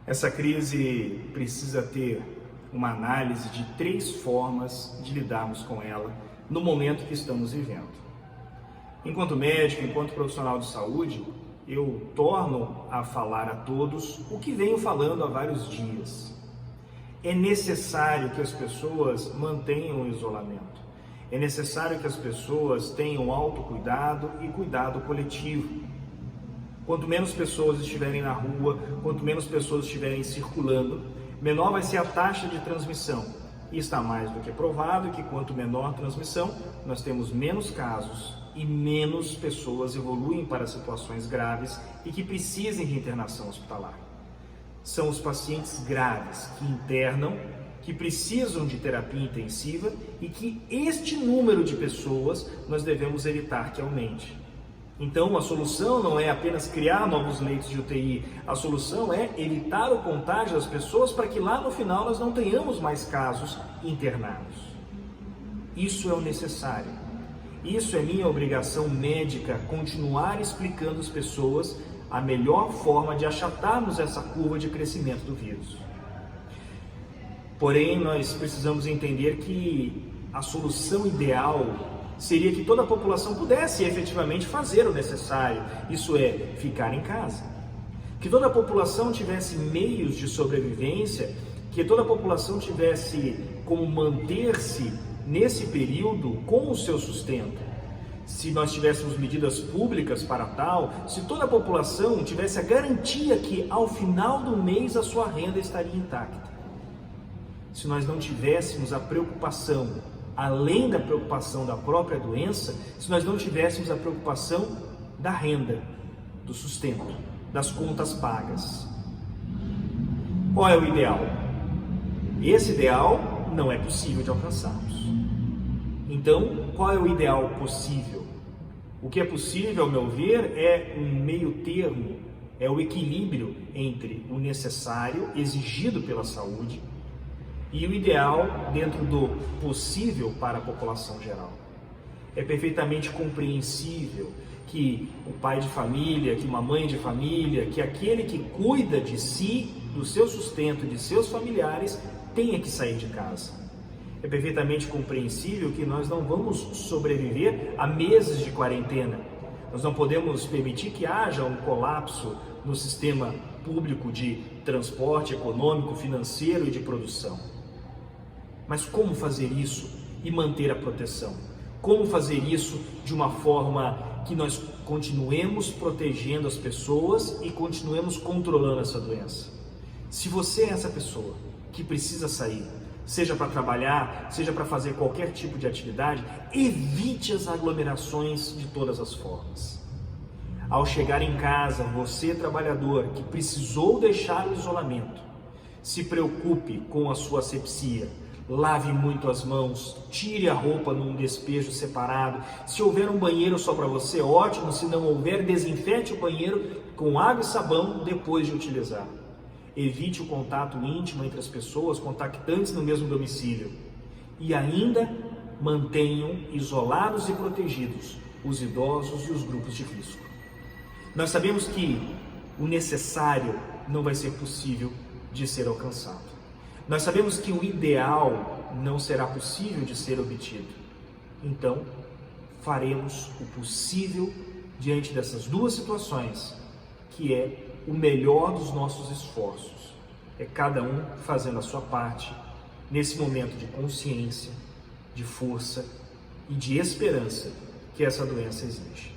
Essa crise precisa ter uma análise de 3 formas de lidarmos com ela no momento que estamos vivendo. Enquanto médico, enquanto profissional de saúde, eu torno a falar a todos o que venho falando há vários dias. É necessário que as pessoas mantenham o isolamento. É necessário que as pessoas tenham autocuidado e cuidado coletivo. Quanto menos pessoas estiverem na rua, quanto menos pessoas estiverem circulando, menor vai ser a taxa de transmissão. E está mais do que provado que quanto menor a transmissão, nós temos menos casos e menos pessoas evoluem para situações graves e que precisem de internação hospitalar. São os pacientes graves que internam, que precisam de terapia intensiva e que este número de pessoas nós devemos evitar que aumente. Então, a solução não é apenas criar novos leitos de UTI, a solução é evitar o contágio das pessoas para que lá no final nós não tenhamos mais casos internados. Isso é o necessário. Isso é minha obrigação médica, continuar explicando às pessoas a melhor forma de achatarmos essa curva de crescimento do vírus. Porém, nós precisamos entender que a solução ideal seria que toda a população pudesse efetivamente fazer o necessário, isso é, ficar em casa. Que toda a população tivesse meios de sobrevivência, que toda a população tivesse como manter-se nesse período com o seu sustento. Se nós tivéssemos medidas públicas para tal, se toda a população tivesse a garantia que ao final do mês a sua renda estaria intacta. Se nós não tivéssemos a preocupação, além da preocupação da própria doença, se nós não tivéssemos a preocupação da renda, do sustento, das contas pagas. Qual é o ideal? Esse ideal não é possível de alcançarmos. Então, qual é o ideal possível? O que é possível, ao meu ver, é um meio termo, é o equilíbrio entre o necessário exigido pela saúde e o ideal dentro do possível para a população geral. É perfeitamente compreensível que o pai de família, que uma mãe de família, que aquele que cuida de si, do seu sustento, de seus familiares, tenha que sair de casa. É perfeitamente compreensível que nós não vamos sobreviver a meses de quarentena. Nós não podemos permitir que haja um colapso no sistema público de transporte econômico, financeiro e de produção. Mas como fazer isso e manter a proteção? Como fazer isso de uma forma que nós continuemos protegendo as pessoas e continuemos controlando essa doença? Se você é essa pessoa que precisa sair, seja para trabalhar, seja para fazer qualquer tipo de atividade, evite as aglomerações de todas as formas. Ao chegar em casa, você trabalhador que precisou deixar o isolamento, se preocupe com a sua asepsia. Lave muito as mãos, tire a roupa num despejo separado. Se houver um banheiro só para você, ótimo. Se não houver, desinfete o banheiro com água e sabão depois de utilizar. Evite o contato íntimo entre as pessoas contactantes no mesmo domicílio. E ainda mantenham isolados e protegidos os idosos e os grupos de risco. Nós sabemos que o necessário não vai ser possível de ser alcançado. Nós sabemos que o ideal não será possível de ser obtido. Então, faremos o possível diante dessas duas situações, que é o melhor dos nossos esforços. É cada um fazendo a sua parte nesse momento de consciência, de força e de esperança que essa doença exige.